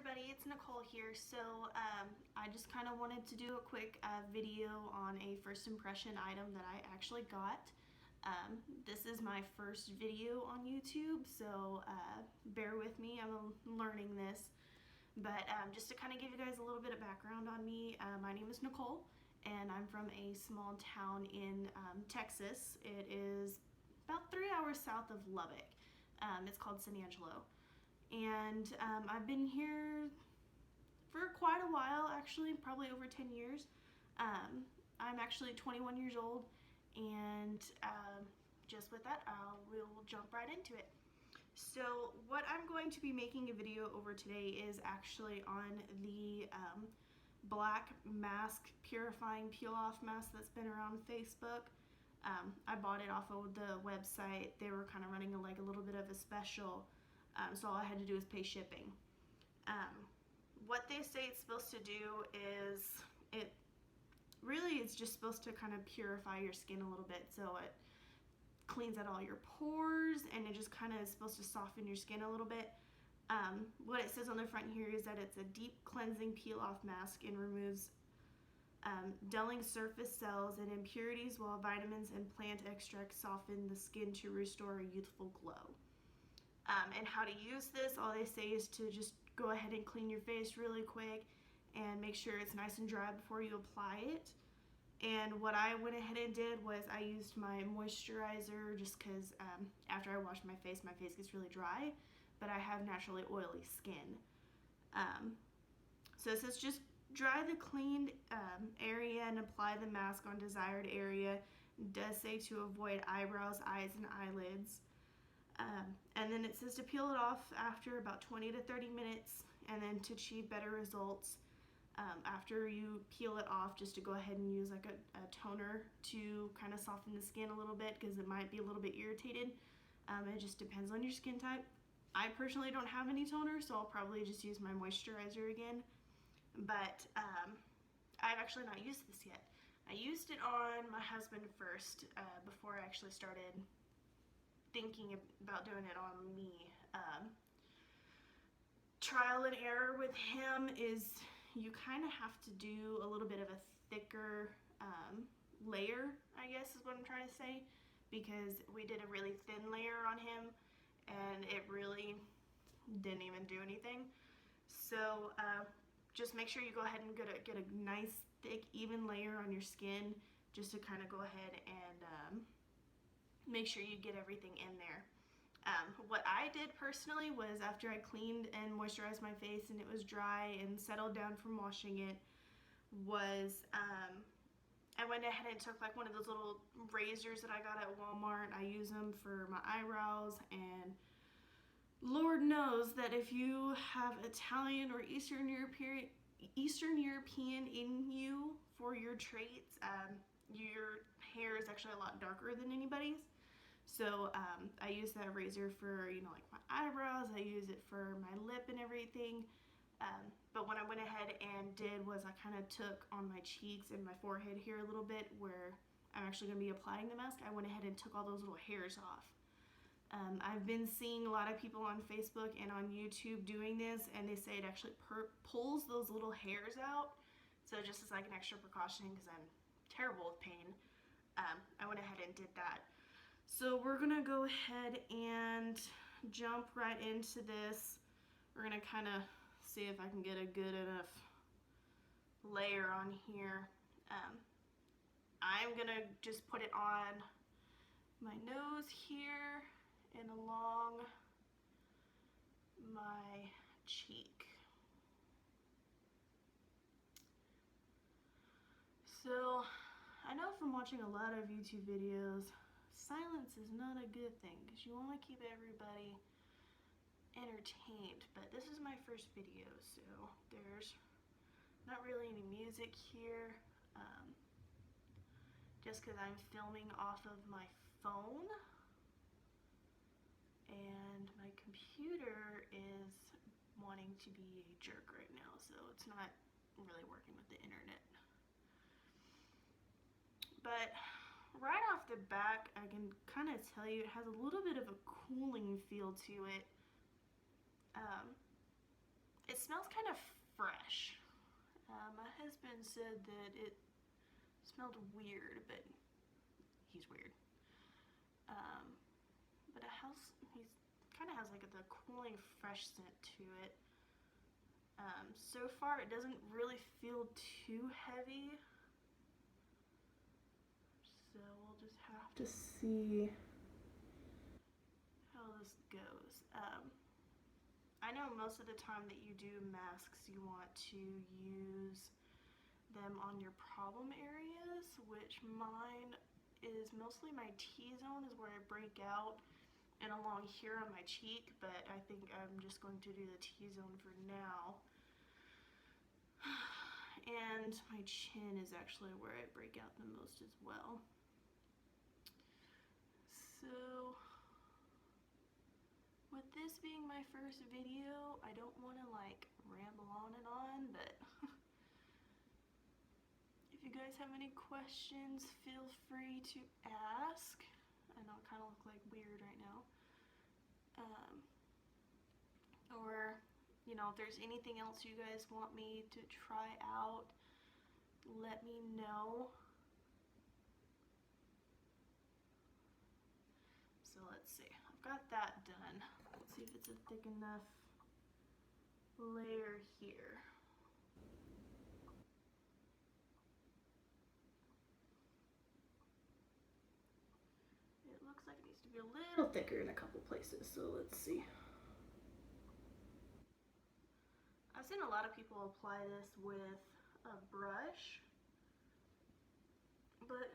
everybody, it's Nicole here. So I just kind of wanted to do a quick video on a first impression item that I actually got. This is my first video on YouTube, so bear with me, I'm learning this. But just to kind of give you guys a little bit of background on me, my name is Nicole and I'm from a small town in Texas. It is about 3 hours south of Lubbock. It's called San Angelo. And I've been here for quite a while, actually, probably over 10 years. I'm actually 21 years old, and just with that, we'll jump right into it. So what I'm going to be making a video over today is actually on the black mask, purifying peel-off mask that's been around Facebook. I bought it off of the website. They were kind of running a little bit of a special. So all I had to do is pay shipping. What they say it's supposed to do is it's just supposed to kind of purify your skin a little bit, so it cleans out all your pores and it just kind of is supposed to soften your skin a little bit. What it says on the front here is that it's a deep cleansing peel-off mask and removes dulling surface cells and impurities, while vitamins and plant extracts soften the skin to restore a youthful glow. And how to use this, all they say is to just go ahead and clean your face really quick and make sure it's nice and dry before you apply it. And what I went ahead and did was I used my moisturizer, just because after I wash my face gets really dry, but I have naturally oily skin. So it says just dry the cleaned area and apply the mask on desired area. It does say to avoid eyebrows, eyes, and eyelids. And then it says to peel it off after about 20 to 30 minutes, and then to achieve better results, after you peel it off, just to go ahead and use like a toner to kind of soften the skin a little bit, because it might be a little bit irritated. It just depends on your skin type. I personally don't have any toner, so I'll probably just use my moisturizer again. But I've actually not used this yet. I used it on my husband first, before I actually started thinking about doing it on me. Trial and error with him is you kind of have to do a little bit of a thicker layer, I guess is what I'm trying to say, because we did a really thin layer on him and it really didn't even do anything. So just make sure you go ahead and get a nice thick even layer on your skin, just to kind of go ahead and make sure you get everything in there. What I did personally was, after I cleaned and moisturized my face and it was dry and settled down from washing it, was I went ahead and took like one of those little razors that I got at Walmart. I use them for my eyebrows, and Lord knows that if you have Italian or Eastern European in you for your traits, your hair is actually a lot darker than anybody's. So I use that razor for, like my eyebrows. I use it for my lip and everything. But what I went ahead and did was I kind of took on my cheeks and my forehead here a little bit, where I'm actually going to be applying the mask. I went ahead and took all those little hairs off. I've been seeing a lot of people on Facebook and on YouTube doing this, and they say it actually pulls those little hairs out. So just as like an extra precaution, because I'm terrible with pain, I went ahead and did that. So we're gonna go ahead and jump right into this. We're gonna kind of see if I can get a good enough layer on here. I'm gonna just put it on my nose here and along my cheek. So I know from watching a lot of YouTube videos, silence is not a good thing, because you want to keep everybody entertained. But this is my first video, so there's not really any music here, just because I'm filming off of my phone and my computer is wanting to be a jerk right now, so it's not really working with the internet. But right off the bat, I can kind of tell you it has a little bit of a cooling feel to it. It smells kind of fresh. My husband said that it smelled weird, but he's weird. But he kind of has like the cooling fresh scent to it. So far it doesn't really feel too heavy. So we'll just have to see how this goes. I know most of the time that you do masks, you want to use them on your problem areas, which mine is mostly my T-zone is where I break out, and along here on my cheek, but I think I'm just going to do the T-zone for now. And my chin is actually where I break out the most as well. So, with this being my first video, I don't want to like ramble on and on, but if you guys have any questions, feel free to ask. I know I kind of look like weird right now. Or, you know, if there's anything else you guys want me to try out, let me know. So let's see, I've got that done. Let's see if it's a thick enough layer here. It looks like it needs to be a little thicker in a couple places, so let's see. I've seen a lot of people apply this with a brush, but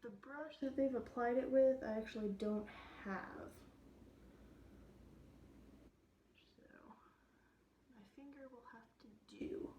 the brush that they've applied it with, I actually don't have. So, my finger will have to do.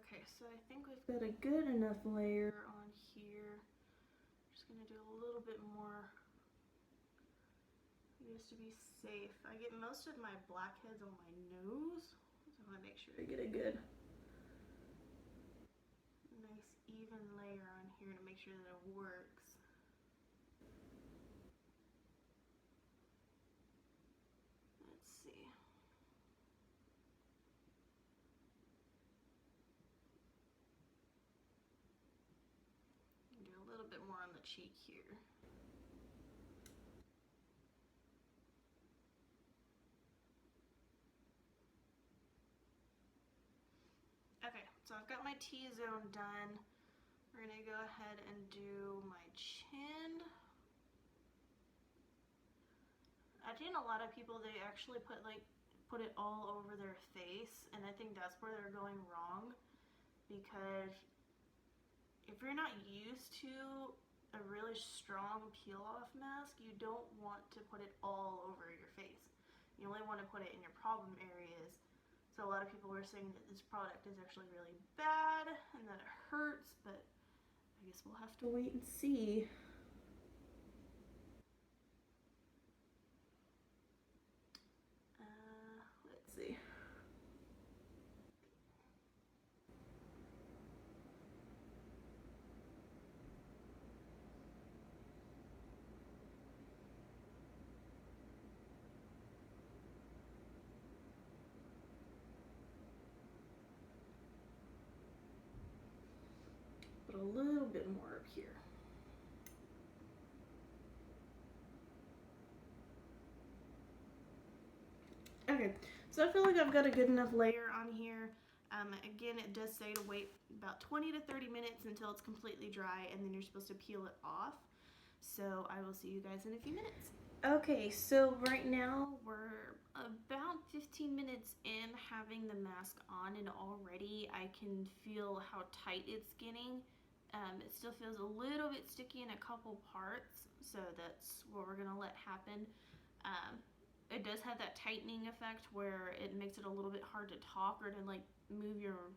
Okay, so I think we've got a good enough layer on here. I'm just gonna do a little bit more just to be safe. I get most of my blackheads on my nose, so I want to make sure I get a good, nice even layer on here to make sure that it works. Let's see. Do a little bit more on the cheek here. Okay, so I've got my T-zone done. We're gonna go ahead and do my chin. I've seen a lot of people, they actually put it all over their face, and I think that's where they're going wrong, because if you're not used to a really strong peel-off mask, you don't want to put it all over your face. You only want to put it in your problem areas. So a lot of people were saying that this product is actually really bad and that it hurts, but I guess we'll have to wait and see. Let's see. But a little bit more up here. Okay, so I feel like I've got a good enough layer on here. Again, it does say to wait about 20 to 30 minutes until it's completely dry, and then you're supposed to peel it off. So I will see you guys in a few minutes. Okay, so right now we're about 15 minutes in having the mask on, and already I can feel how tight it's getting. It still feels a little bit sticky in a couple parts, so that's what we're gonna let happen. It does have that tightening effect where it makes it a little bit hard to talk or to like move your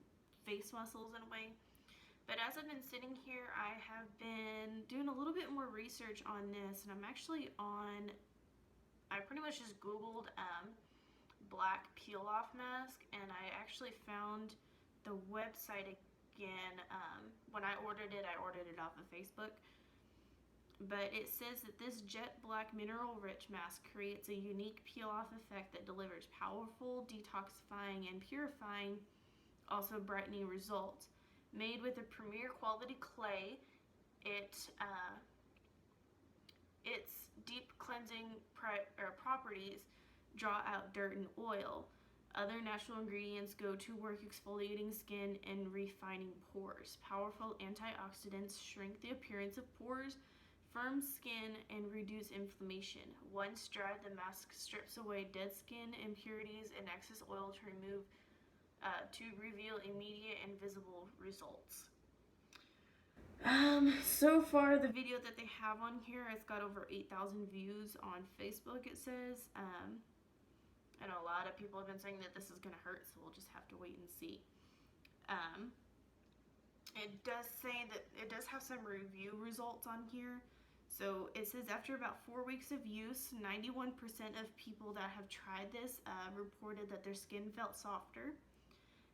face muscles in a way. But as I've been sitting here, I have been doing a little bit more research on this, and I'm actually on, I pretty much just Googled black peel-off mask, and I actually found the website again, when I ordered it off of Facebook. But it says that this jet black mineral rich mask creates a unique peel off effect that delivers powerful, detoxifying, and purifying, also brightening results. Made with a premier quality clay, its deep cleansing properties draw out dirt and oil. Other natural ingredients go to work exfoliating skin and refining pores. Powerful antioxidants shrink the appearance of pores, firm skin, and reduce inflammation. Once dried, the mask strips away dead skin, impurities, and excess oil to reveal immediate and visible results. So far, the video that they have on here, it's got over 8,000 views on Facebook, it says. And a lot of people have been saying that this is going to hurt, so we'll just have to wait and see. It does say that it does have some review results on here. So it says after about 4 weeks of use, 91% of people that have tried this reported that their skin felt softer.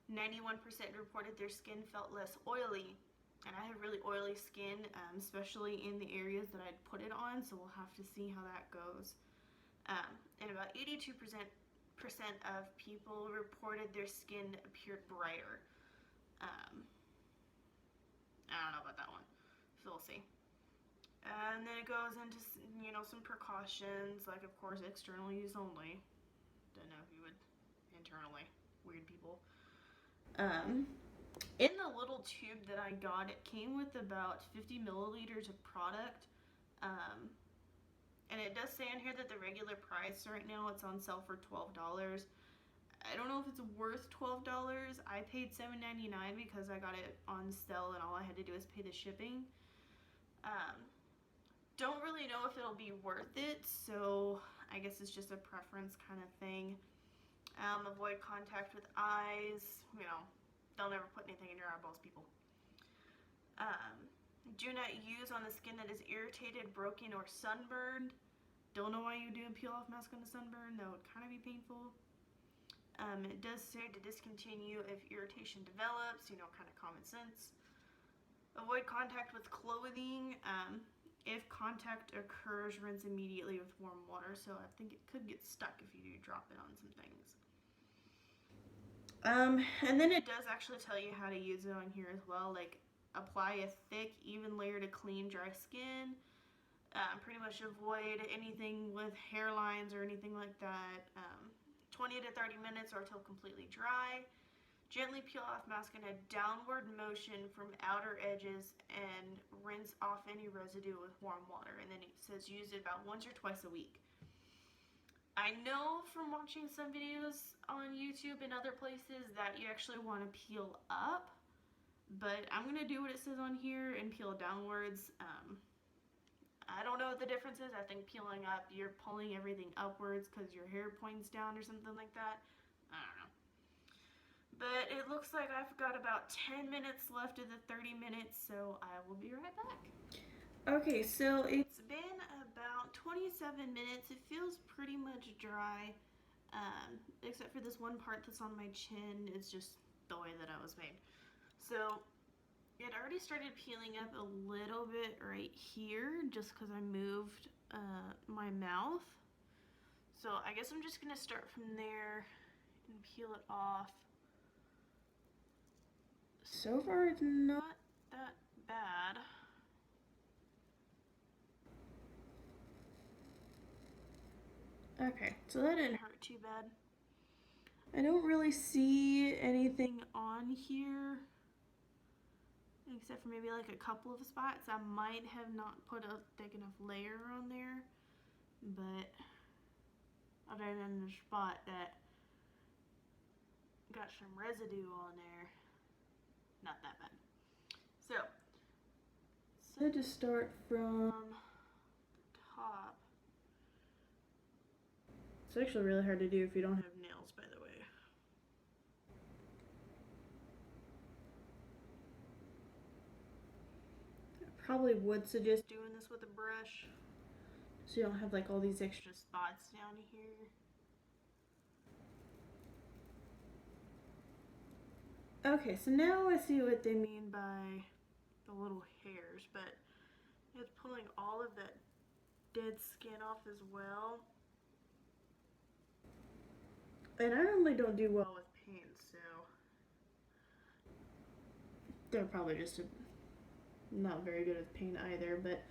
91% reported their skin felt less oily. And I have really oily skin, especially in the areas that I'd put it on, so we'll have to see how that goes. And about 82% of people reported their skin appeared brighter. I don't know about that one, so we'll see. And then it goes into, some precautions, like, of course, external use only. Don't know if you would internally. Weird people. In the little tube that I got, it came with about 50 milliliters of product. And it does say in here that the regular price right now, it's on sale for $12. I don't know if it's worth $12. I paid $7.99 because I got it on sale and all I had to do is pay the shipping. Don't really know if it'll be worth it, so I guess it's just a preference kind of thing. Avoid contact with eyes. They'll never put anything in your eyeballs, people. Do not use on the skin that is irritated, broken, or sunburned. Don't know why you do a peel-off mask on a sunburn. That would kind of be painful. It does say to discontinue if irritation develops, kind of common sense. Avoid contact with clothing. If contact occurs, rinse immediately with warm water. So I think it could get stuck if you do drop it on some things. And then it does actually tell you how to use it on here as well. Like, apply a thick, even layer to clean, dry skin. Pretty much avoid anything with hairlines or anything like that. 20 to 30 minutes or till completely dry. Gently peel off mask in a downward motion from outer edges and rinse off any residue with warm water. And then it says use it about once or twice a week. I know from watching some videos on YouTube and other places that you actually want to peel up, but I'm going to do what it says on here and peel downwards. I don't know what the difference is. I think peeling up, you're pulling everything upwards because your hair points down or something like that. I don't know. But it looks like I've got about 10 minutes left of the 30 minutes, so I will be right back. Okay, so it's been about 27 minutes. It feels pretty much dry, except for this one part that's on my chin. It's just the way that I was made. So it already started peeling up a little bit right here, just because I moved my mouth. So I guess I'm just going to start from there and peel it off. So far, it's not that bad. Okay, so that didn't hurt too bad. I don't really see anything on here, except for maybe like a couple of spots. I might have not put a thick enough layer on there, but other than the spot that got some residue on there, not that bad. So to start from the top. It's actually really hard to do if you don't have nails, by the way. I probably would suggest doing this with a brush, so you don't have like all these extra spots down here. Okay, so now I see what they mean by it's pulling all of that dead skin off as well. And I normally don't do well with pain, so they're probably just not very good with pain either. But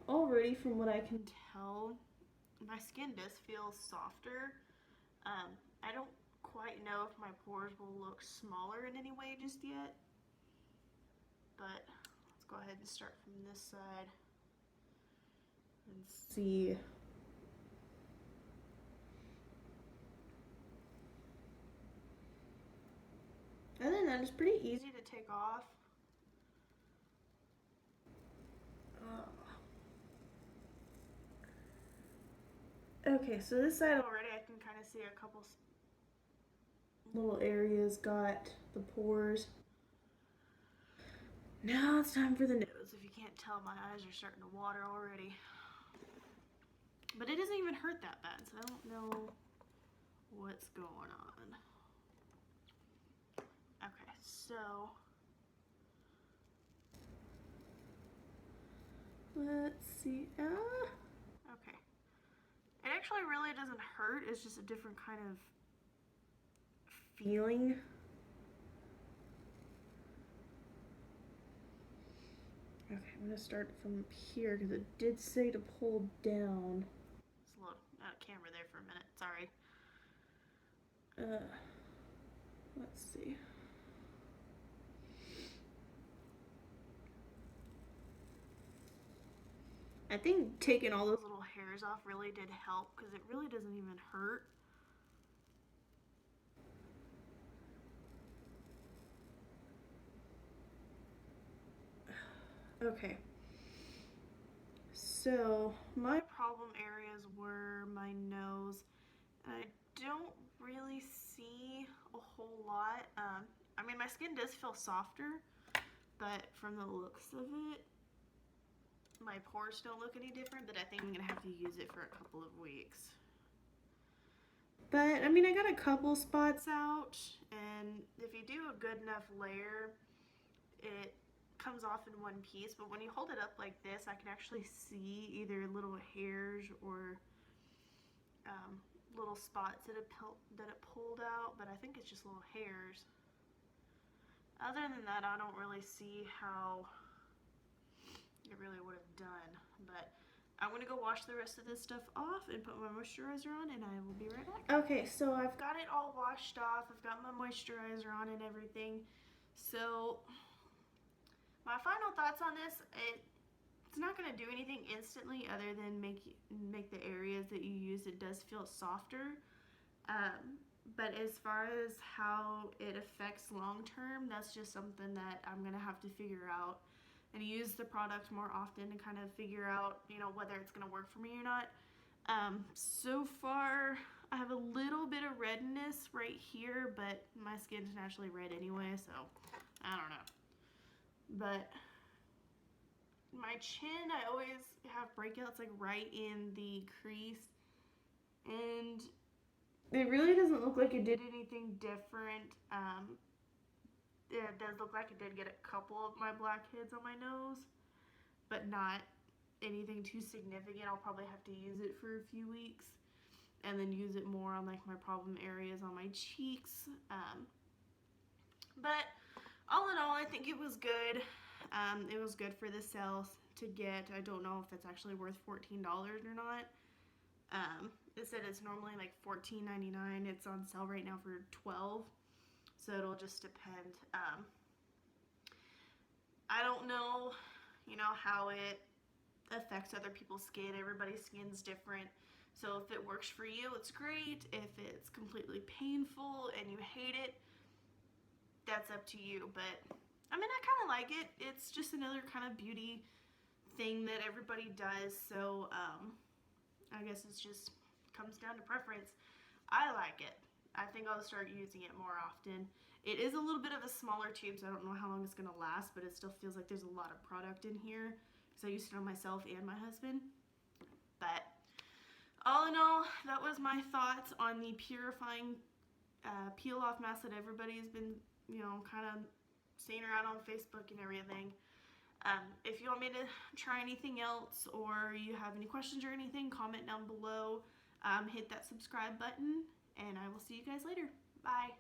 already from what I can tell, my skin does feel softer. I don't quite know if my pores will look smaller in any way just yet. But let's go ahead and start from this side and see. Other than that, it's pretty easy to take off. Okay, so this side already I can kind of see a couple little areas got the pores. Now it's time for the nose. If you can't tell, my eyes are starting to water already. But it doesn't even hurt that bad, so I don't know what's going on. Okay, so let's see. Okay. It actually really doesn't hurt. It's just a different kind of feeling. Okay, I'm gonna start from here because it did say to pull down. It's a little out of camera there for a minute. Sorry. Let's see. I think taking all those little hairs off really did help because it really doesn't even hurt. Okay. So my problem areas were my nose. I don't really see a whole lot. I mean, my skin does feel softer, but from the looks of it, my pores don't look any different, but I think I'm gonna have to use it for a couple of weeks. But I mean, I got a couple spots out, and if you do a good enough layer, it comes off in one piece. But when you hold it up like this, I can actually see either little hairs or little spots that it pulled out, but I think it's just little hairs. Other than that, I don't really see how it really would have done. But I'm gonna go wash the rest of this stuff off and put my moisturizer on, and I will be right back. Okay, so I've got it all washed off. I've got my moisturizer on and everything. So my final thoughts on this, it's not gonna do anything instantly other than make the areas that you use, it does feel softer. But as far as how it affects long term, that's just something that I'm gonna have to figure out and use the product more often to kind of figure out, you know, whether it's gonna work for me or not. So far, I have a little bit of redness right here, but my skin's naturally red anyway, so I don't know. But my chin, I always have breakouts like right in the crease, and it really doesn't look like it did anything different. It does look like it did get a couple of my blackheads on my nose, but not anything too significant. I'll probably have to use it for a few weeks and then use it more on like my problem areas on my cheeks. But all in all, I think it was good. It was good for the sales to get. I don't know if it's actually worth $14 or not. It said it's normally like $14.99. It's on sale right now for $12. So it'll just depend. I don't know, you know, how it affects other people's skin. Everybody's skin's different. So if it works for you, it's great. If it's completely painful and you hate it, that's up to you. But I mean, I kind of like it. It's just another kind of beauty thing that everybody does. So I guess it's just comes down to preference. I like it. I think I'll start using it more often. It is a little bit of a smaller tube, so I don't know how long it's going to last, but it still feels like there's a lot of product in here because I used it on myself and my husband. But all in all, that was my thoughts on the Purifying peel-off mask that everybody's been, you know, kind of seeing around on Facebook and everything. If you want me to try anything else, or you have any questions or anything, comment down below. Hit that subscribe button, and I will see you guys later. Bye.